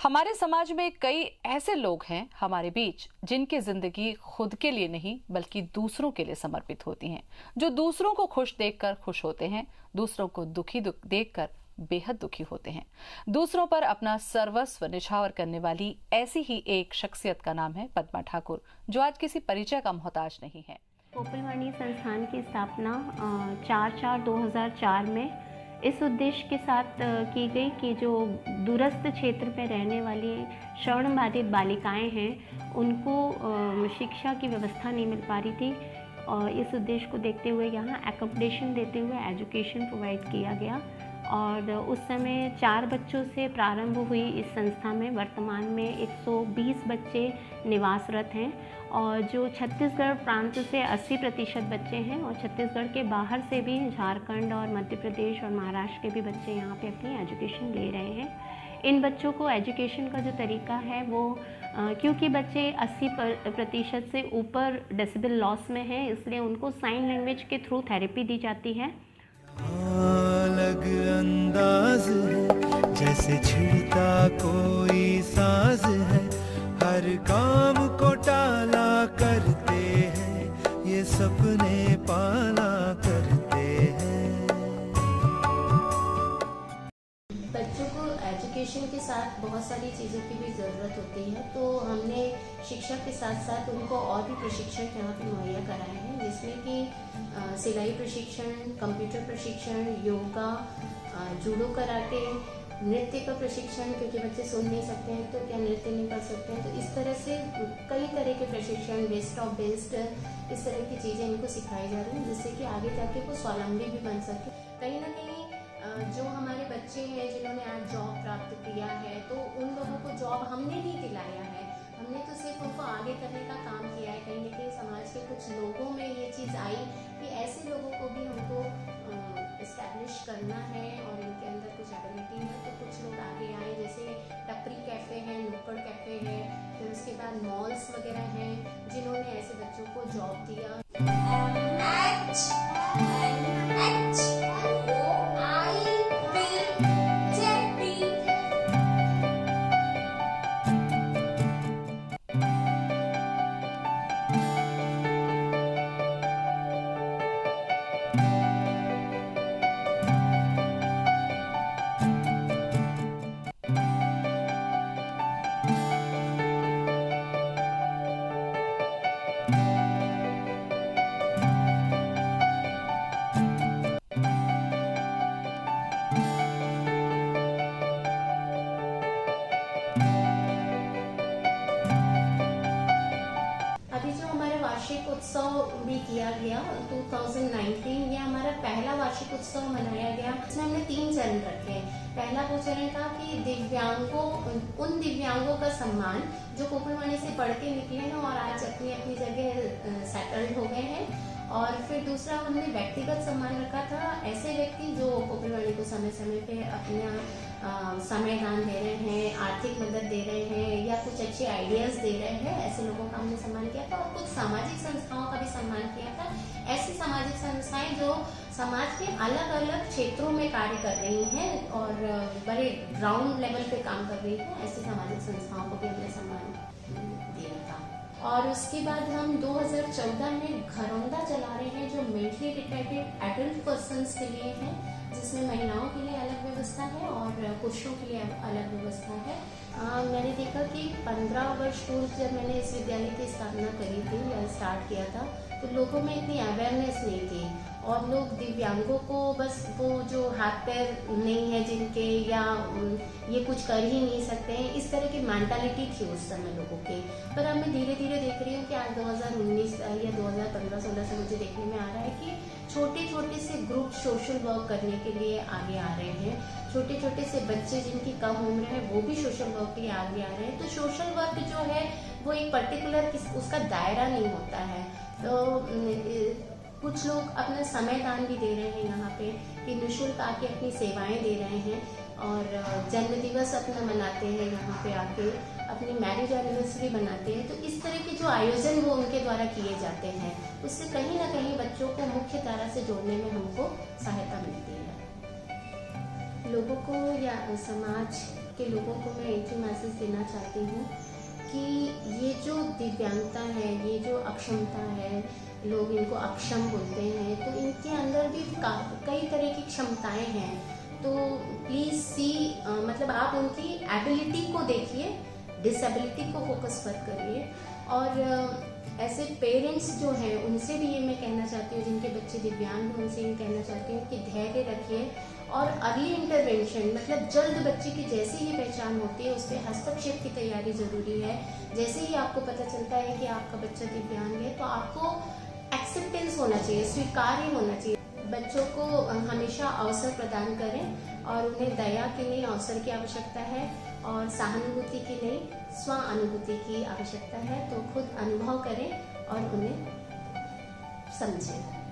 हमारे समाज में कई ऐसे लोग हैं हमारे बीच जिनकी जिंदगी खुद के लिए नहीं बल्कि दूसरों के लिए समर्पित होती हैं, जो दूसरों को खुश देखकर खुश होते हैं, दूसरों को दुखी देखकर बेहद दुखी होते हैं। दूसरों पर अपना सर्वस्व निछावर करने वाली ऐसी ही एक शख्सियत का नाम है पद्मा ठाकुर, जो आज किसी परिचय का मोहताज नहीं है। कोपलवाणी संस्थान की स्थापना 4/4/2004 में इस उद्देश्य के साथ की गई कि जो दूरस्थ क्षेत्र में रहने वाली श्रवण बाधित बालिकाएं हैं उनको शिक्षा की व्यवस्था नहीं मिल पा रही थी, और इस उद्देश्य को देखते हुए यहाँ एकोमोडेशन देते हुए एजुकेशन प्रोवाइड किया गया। और उस समय 4 बच्चों से प्रारंभ हुई इस संस्था में वर्तमान में 120 बच्चे निवासरत हैं, और जो छत्तीसगढ़ प्रांत से 80% बच्चे हैं, और छत्तीसगढ़ के बाहर से भी झारखंड और मध्य प्रदेश और महाराष्ट्र के भी बच्चे यहाँ पे अपनी एजुकेशन ले रहे हैं। इन बच्चों को एजुकेशन का जो तरीका है वो क्योंकि बच्चे 80% से ऊपर डेसिबल लॉस में हैं, इसलिए उनको साइन लैंग्वेज के थ्रू थेरेपी दी जाती है। अलग अंदाज है जैसे छिड़ता कोई साज है, हर काम को टाला करते हैं, ये सपने पाला करते हैं। बच्चों को एजुकेशन के साथ बहुत सारी चीज़ों की भी ज़रूरत होती है, तो हमने शिक्षा के साथ साथ उनको और भी प्रशिक्षण यहाँ पे मुहैया कराए हैं, जिसमें कि सिलाई प्रशिक्षण, कंप्यूटर प्रशिक्षण, योगा, जूडो कराटे, नृत्य का प्रशिक्षण, क्योंकि बच्चे सुन नहीं सकते हैं तो क्या नृत्य नहीं कर सकते हैं, तो इस तरह से कई तरह के प्रशिक्षण, बेस्ट ऑफ बेस्ट, इस तरह की चीज़ें इनको सिखाई जा रही हैं, जिससे कि आगे जाके वो स्वावलंबी भी बन सके। कहीं ना कहीं जो हमारे बच्चे हैं जिन्होंने आज जॉब प्राप्त किया है, तो उन लोगों को जॉब हमने नहीं दिलाया है, हमने तो सिर्फ उनको आगे करने का काम किया है। कहीं ना कहीं समाज के कुछ लोगों में ये चीज़ आई कि ऐसे लोगों को भी हमको इस्टेब्लिश करना है और इनके अंदर कुछ एबिलिटी है, तो कुछ लोग आगे आए, जैसे टपरी कैफ़े हैं, नुक्कड़ कैफ़े है, फिर उसके बाद मॉल्स वगैरह हैं, जिन्होंने ऐसे बच्चों को जॉब दिया। वार्षिक उत्सव भी किया गया 2019, ये हमारा पहला वार्षिक उत्सव मनाया गया। इसमें हमने 3 चरण रखे। पहला वो चरण था कि उन दिव्यांगों का सम्मान जो कोपलवाणी से पढ़ के निकले हैं और आज अपनी अपनी जगह सेटल्ड हो गए हैं, और फिर दूसरा हमने व्यक्तिगत सम्मान रखा था, ऐसे व्यक्ति जो कोपलवाणी को समय समय पे अपना समय दान दे रहे हैं, आर्थिक मदद दे रहे हैं, या कुछ अच्छे आइडियाज़ दे रहे हैं, ऐसे लोगों का हमने सम्मान किया था। और कुछ सामाजिक संस्थाओं का भी सम्मान किया था, ऐसी सामाजिक संस्थाएं जो समाज के अलग अलग क्षेत्रों में कार्य कर रही हैं और बड़े ग्राउंड लेवल पे काम कर रही हैं, ऐसी सामाजिक संस्थाओं को भी हमने सम्मान दिया था। और उसके बाद हम 2014 में घरौंदा चला रहे हैं, जो मेंटली रिटार्डेड एडल्ट पर्सन्स के लिए है, जिसमें महिलाओं के लिए अलग व्यवस्था है और पुरुषों के लिए अलग व्यवस्था है। मैंने देखा कि 15 वर्ष पूर्व जब मैंने इस विद्यालय की स्थापना करी थी या स्टार्ट किया था, तो लोगों में इतनी अवेयरनेस नहीं थी, और लोग दिव्यांगों को बस वो जो हाथ पैर नहीं है जिनके, या ये कुछ कर ही नहीं सकते हैं, इस तरह की मेंटालिटी थी उस समय लोगों के। पर अब मैं धीरे धीरे देख रही हूँ कि आज 2019 या 2015-16 से मुझे देखने में आ रहा है कि छोटे छोटे से ग्रुप सोशल वर्क करने के लिए आगे आ रहे हैं। छोटे छोटे से बच्चे जिनकी कम उम्र है वो भी सोशल वर्क के लिए आगे आ रहे हैं। तो सोशल वर्क जो है वो एक पर्टिकुलर उसका दायरा नहीं होता है। तो कुछ लोग अपना समय दान भी दे रहे हैं यहाँ पे, कि निःशुल्क आके अपनी सेवाएं दे रहे हैं, और जन्म दिवस अपना मनाते हैं यहाँ पे आके, अपनी मैरिज एनिवर्सरी बनाते हैं। तो इस तरह के जो आयोजन वो उनके द्वारा किए जाते हैं, उससे कहीं ना कहीं बच्चों को मुख्य धारा से जोड़ने में हमको सहायता मिलती है। लोगों को या समाज के लोगों को मैं एक ही मैसेज देना चाहती हूँ कि ये जो दिव्यांगता है, ये जो अक्षमता है, लोग इनको अक्षम बोलते हैं, तो इनके अंदर भी कई तरह की क्षमताएं हैं। तो प्लीज़ मतलब आप उनकी एबिलिटी को देखिए, डिसेबिलिटी को फोकस मत करिए। और ऐसे पेरेंट्स जो हैं उनसे भी ये मैं कहना चाहती हूँ, जिनके बच्चे दिव्यांग हैं, उनसे ये कहना चाहती हूँ कि धैर्य रखिए और अर्ली इंटरवेंशन, मतलब जल्द बच्चे की जैसे ही पहचान होती है उस पर हस्तक्षेप की तैयारी ज़रूरी है। जैसे ही आपको पता चलता है कि आपका बच्चा दिव्यांग है तो आपको एक्सेप्टेंस होना चाहिए, स्वीकार्य होना चाहिए। बच्चों को हमेशा अवसर प्रदान करें और उन्हें दया के लिए अवसर की आवश्यकता है और सहानुभूति की नहीं, स्वानुभूति की आवश्यकता है। तो खुद अनुभव करें और उन्हें समझें।